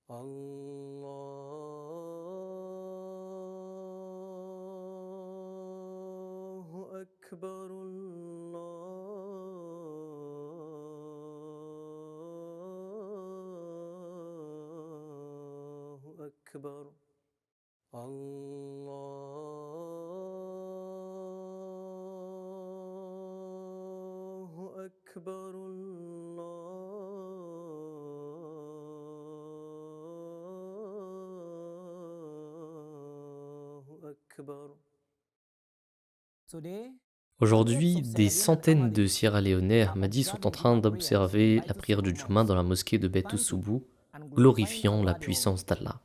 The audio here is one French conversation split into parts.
الله أكبر الله أكبر الله أكبر الله أكبر. Aujourd'hui, des centaines de Sierra-Léonais Ahmadis sont en train d'observer la prière du Juma dans la mosquée de Bet Soubou, glorifiant la puissance d'Allah.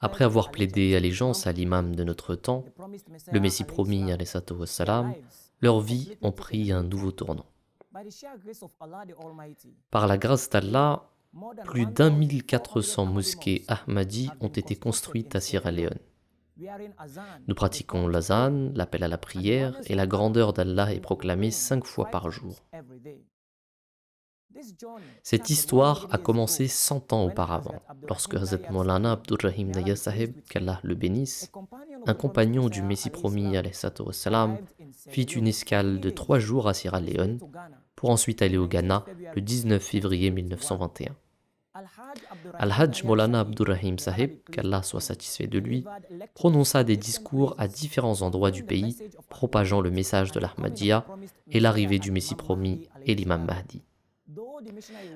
Après avoir plaidé allégeance à l'imam de notre temps, le Messie promis, alayhi salatu wassalam, leurs vies ont pris un nouveau tournant. Par la grâce d'Allah, plus d'1 400 mosquées Ahmadis ont été construites à Sierra Leone. Nous pratiquons l'azan, l'appel à la prière, et la grandeur d'Allah est proclamée 5 fois par jour. Cette histoire a commencé 100 ans auparavant, lorsque Hazrat Maulana Abdurrahim Daya Sahib, qu'Allah le bénisse, un compagnon du Messie promis, alayhi salatu wassalam, fit une escale de 3 jours à Sierra Leone, pour ensuite aller au Ghana le 19 février 1921. Al-Hajj Maulana Abdurrahim Sahib, qu'Allah soit satisfait de lui, prononça des discours à différents endroits du pays, propageant le message de l'Ahmadiyya et l'arrivée du Messie promis et l'imam Mahdi.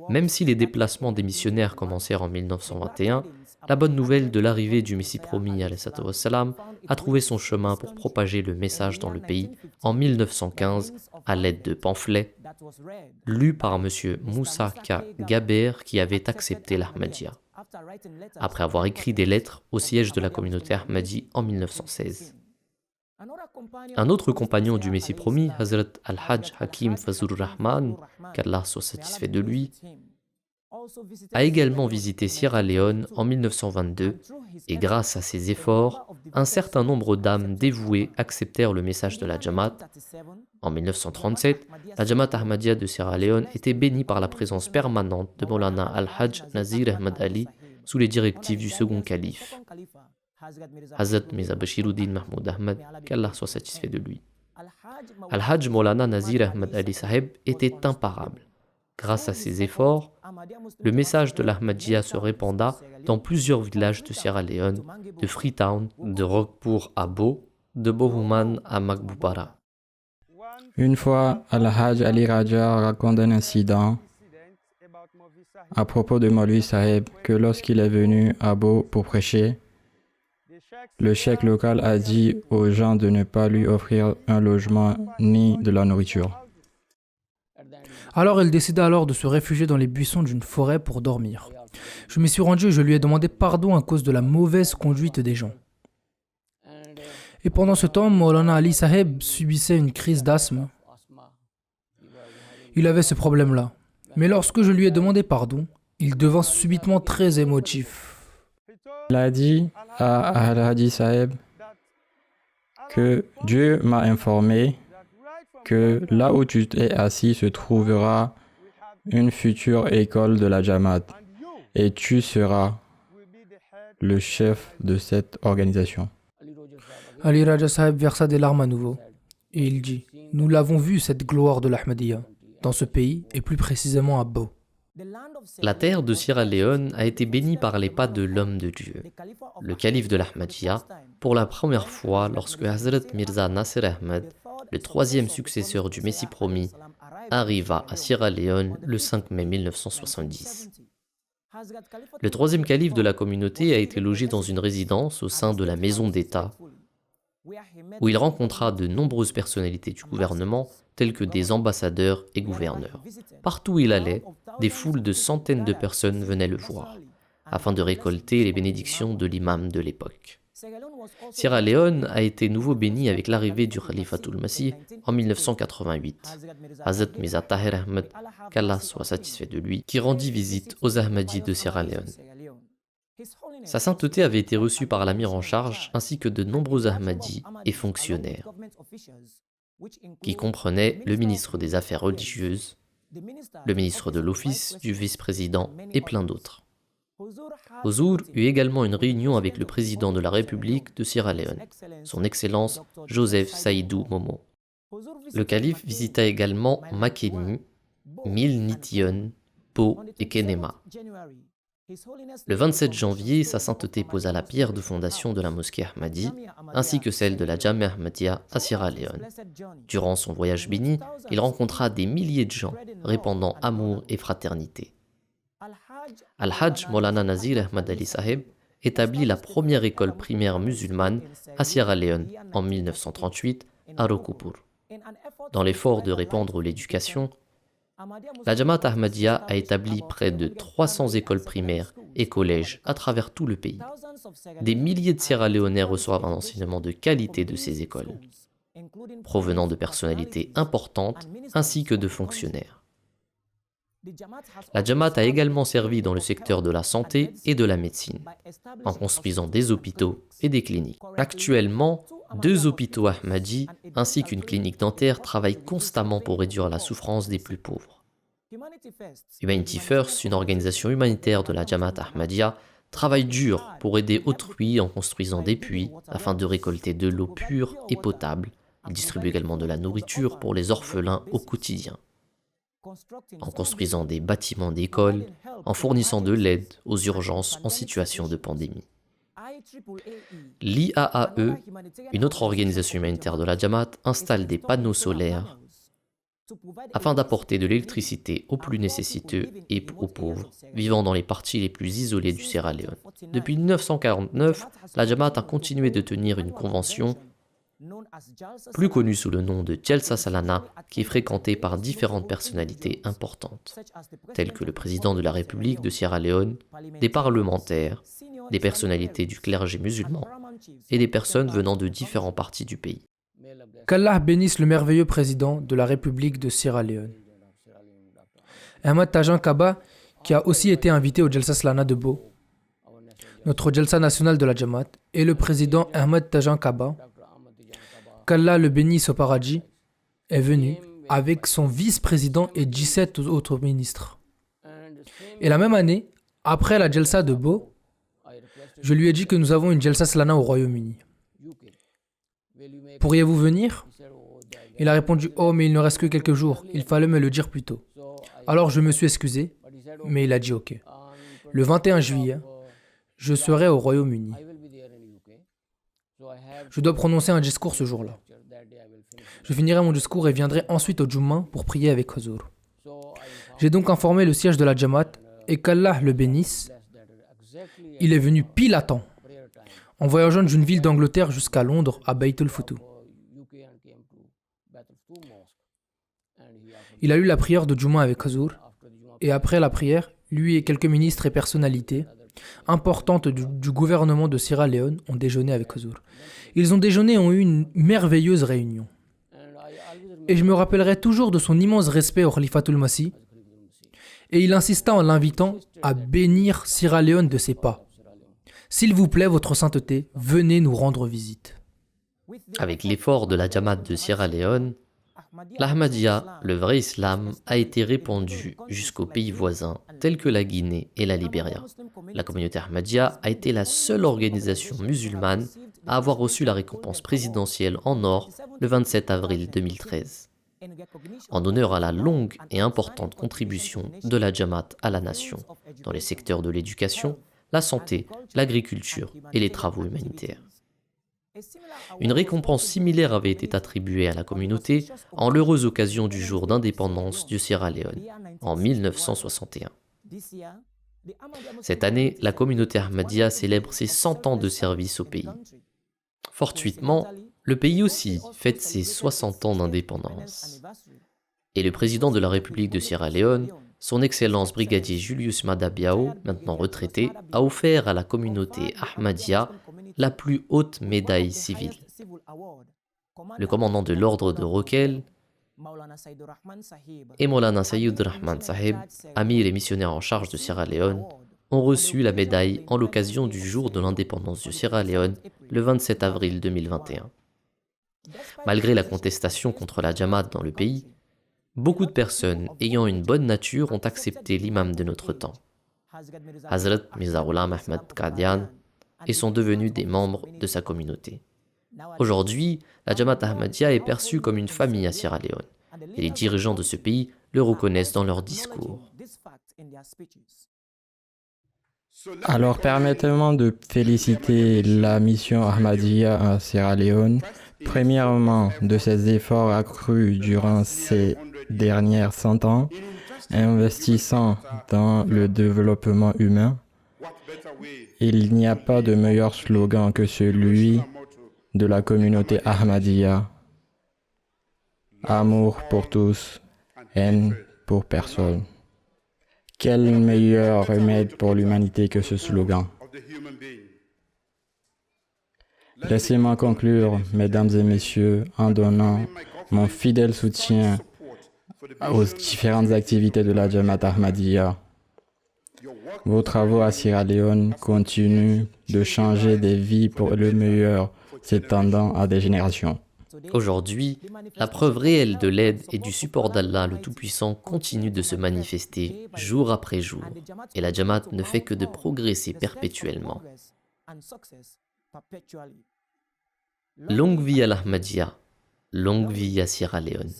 Même si les déplacements des missionnaires commencèrent en 1921, la bonne nouvelle de l'arrivée du Messie promis alayhi salatu wassalam a trouvé son chemin pour propager le message dans le pays en 1915 à l'aide de pamphlets lus par M. Moussa K. Gaber qui avait accepté l'Ahmadiyya, après avoir écrit des lettres au siège de la communauté Ahmadi en 1916. Un autre compagnon du Messie promis, Hazrat Al-Hajj Hakim Fazur Rahman, qu'Allah soit satisfait de lui, a également visité Sierra Leone en 1922 et grâce à ses efforts, un certain nombre d'âmes dévouées acceptèrent le message de la Jamaat. En 1937, la Jamaat Ahmadiyya de Sierra Leone était bénie par la présence permanente de Maulana Al-Hajj Nazir Ahmad Ali sous les directives du second calife, Hazrat Mirza Bashiruddin Mahmoud Ahmad, qu'Allah soit satisfait de lui. Al-Hajj Maulana Nazir Ahmad Ali Sahib était imparable. Grâce à ses efforts, le message de l'Ahmadiyya se répanda dans plusieurs villages de Sierra Leone, de Freetown, de Rockport à Bo, de Bohuman à Magbubara. Une fois, Al-Hajj Ali Raja raconte un incident à propos de Maulvi Sahib que lorsqu'il est venu à Bo pour prêcher, le cheikh local a dit aux gens de ne pas lui offrir un logement ni de la nourriture. Alors il décida de se réfugier dans les buissons d'une forêt pour dormir. Je m'y suis rendu et je lui ai demandé pardon à cause de la mauvaise conduite des gens. Et pendant ce temps, Maulana Ali Sahib subissait une crise d'asthme. Il avait ce problème-là. Mais lorsque je lui ai demandé pardon, il devint subitement très émotif. Il a dit à Al-Hadi Sahib que Dieu m'a informé que là où tu es assis se trouvera une future école de la Jamaat et tu seras le chef de cette organisation. Ali Raja Sahib versa des larmes à nouveau et il dit « Nous l'avons vu cette gloire de l'Ahmadiyya dans ce pays et plus précisément à Bo. » La terre de Sierra Leone a été bénie par les pas de l'homme de Dieu, le calife de l'Ahmadiyya, pour la première fois lorsque Hazrat Mirza Nasir Ahmad, le troisième successeur du Messie promis, arriva à Sierra Leone le 5 mai 1970. Le troisième calife de la communauté a été logé dans une résidence au sein de la maison d'État, où il rencontra de nombreuses personnalités du gouvernement, telles que des ambassadeurs et gouverneurs. Partout où il allait, des foules de centaines de personnes venaient le voir, afin de récolter les bénédictions de l'imam de l'époque. Sierra Leone a été nouveau béni avec l'arrivée du Khalifatul Masih en 1988. Hazrat Mirza Tahir Ahmad, qu'Allah soit satisfait de lui, qui rendit visite aux Ahmadis de Sierra Leone. Sa sainteté avait été reçue par l'amir en charge ainsi que de nombreux Ahmadis et fonctionnaires, qui comprenaient le ministre des Affaires religieuses, le ministre de l'Office du vice-président et plein d'autres. Huzour eut également une réunion avec le président de la République de Sierra Leone, son Excellence Joseph Saïdou Momo. Le calife visita également Makeni, Milnition, Po et Kenema. Le 27 janvier, sa sainteté posa la pierre de fondation de la mosquée Ahmadi, ainsi que celle de la Jamia Ahmadiyya à Sierra Leone. Durant son voyage béni, il rencontra des milliers de gens, répandant amour et fraternité. Al-Hajj Maulana Nazir Ahmad Ali Saheb établit la première école primaire musulmane à Sierra Leone en 1938 à Rokupur. Dans l'effort de répandre l'éducation, la Jamaat Ahmadiyya a établi près de 300 écoles primaires et collèges à travers tout le pays. Des milliers de Sierra-Léonais reçoivent un enseignement de qualité de ces écoles, provenant de personnalités importantes ainsi que de fonctionnaires. La Jamaat a également servi dans le secteur de la santé et de la médecine, en construisant des hôpitaux et des cliniques. Actuellement, 2 hôpitaux Ahmadi ainsi qu'une clinique dentaire travaillent constamment pour réduire la souffrance des plus pauvres. Humanity First, une organisation humanitaire de la Jamaat Ahmadiyya, travaille dur pour aider autrui en construisant des puits afin de récolter de l'eau pure et potable. Il distribue également de la nourriture pour les orphelins au quotidien, en construisant des bâtiments d'école, en fournissant de l'aide aux urgences en situation de pandémie. L'IAAE, une autre organisation humanitaire de la Jamaat, installe des panneaux solaires afin d'apporter de l'électricité aux plus nécessiteux et aux pauvres vivant dans les parties les plus isolées du Sierra Leone. Depuis 1949, la Jamaat a continué de tenir une convention plus connue sous le nom de Jalsa Salana, qui est fréquentée par différentes personnalités importantes, telles que le président de la République de Sierra Leone, des parlementaires, des personnalités du clergé musulman et des personnes venant de différentes parties du pays. Qu'Allah bénisse le merveilleux président de la République de Sierra Leone. Ahmad Tajan Kaba, qui a aussi été invité au Jalsa Salana de Bo, notre Jalsa national de la Jamaat, et le président Ahmad Tajan Kaba, qu'Allah le bénisse au paradis, est venu avec son vice-président et 17 autres ministres. Et la même année, après la Jalsa de Bo, je lui ai dit que nous avons une Jalsa Salana au Royaume-Uni. Pourriez-vous venir? Il a répondu: oh, mais il ne reste que quelques jours, il fallait me le dire plus tôt. Alors je me suis excusé, mais il a dit ok. Le 21 juillet, je serai au Royaume-Uni. Je dois prononcer un discours ce jour-là. Je finirai mon discours et viendrai ensuite au Jumma pour prier avec Huzour. J'ai donc informé le siège de la Jamaat et qu'Allah le bénisse. Il est venu pile à temps, en voyageant d'une ville d'Angleterre jusqu'à Londres, à Beit el-Futu. Il a eu la prière de Jumma avec Huzour, et après la prière, lui et quelques ministres et personnalités importantes du gouvernement de Sierra Leone ont déjeuné avec Huzour. Ils ont déjeuné et ont eu une merveilleuse réunion. Et je me rappellerai toujours de son immense respect au Khalifatul Masih, et il insista en l'invitant à bénir Sierra Leone de ses pas. S'il vous plaît, votre sainteté, venez nous rendre visite. Avec l'effort de la Jamaat de Sierra Leone, l'Ahmadiyya, le vrai islam, a été répandu jusqu'aux pays voisins tels que la Guinée et la Libéria. La communauté Ahmadiyya a été la seule organisation musulmane à avoir reçu la récompense présidentielle en or le 27 avril 2013, en honneur à la longue et importante contribution de la Jamaat à la nation dans les secteurs de l'éducation, la santé, l'agriculture et les travaux humanitaires. Une récompense similaire avait été attribuée à la communauté en l'heureuse occasion du jour d'indépendance du Sierra Leone, en 1961. Cette année, la communauté Ahmadiyya célèbre ses 100 ans de service au pays. Fortuitement, le pays aussi fête ses 60 ans d'indépendance. Et le président de la République de Sierra Leone, son Excellence brigadier Julius Maada Bio, maintenant retraité, a offert à la communauté Ahmadiyya la plus haute médaille civile. Le commandant de l'ordre de Rokel et Maulana Sayyid Rahman Saheb, amir et missionnaire en charge de Sierra Leone, ont reçu la médaille en l'occasion du jour de l'indépendance du Sierra Leone, le 27 avril 2021. Malgré la contestation contre la Jamaat dans le pays, beaucoup de personnes ayant une bonne nature ont accepté l'imam de notre temps. Hazrat Mirza Ghulam Ahmad Qadian, et sont devenus des membres de sa communauté. Aujourd'hui, la Jamaat Ahmadiyya est perçue comme une famille à Sierra Leone, et les dirigeants de ce pays le reconnaissent dans leurs discours. Alors, permettez-moi de féliciter la mission Ahmadiyya à Sierra Leone, premièrement de ses efforts accrus durant ces dernières 100 ans, investissant dans le développement humain. Il n'y a pas de meilleur slogan que celui de la communauté Ahmadiyya. Amour pour tous, haine pour personne. Quel meilleur remède pour l'humanité que ce slogan? Laissez-moi conclure, mesdames et messieurs, en donnant mon fidèle soutien aux différentes activités de la Jamaat Ahmadiyya. Vos travaux à Sierra Leone continuent de changer des vies pour le meilleur, s'étendant à des générations. Aujourd'hui, la preuve réelle de l'aide et du support d'Allah le Tout-Puissant continue de se manifester jour après jour, et la Jamaat ne fait que de progresser perpétuellement. Longue vie à l'Ahmadiyya, longue vie à Sierra Leone.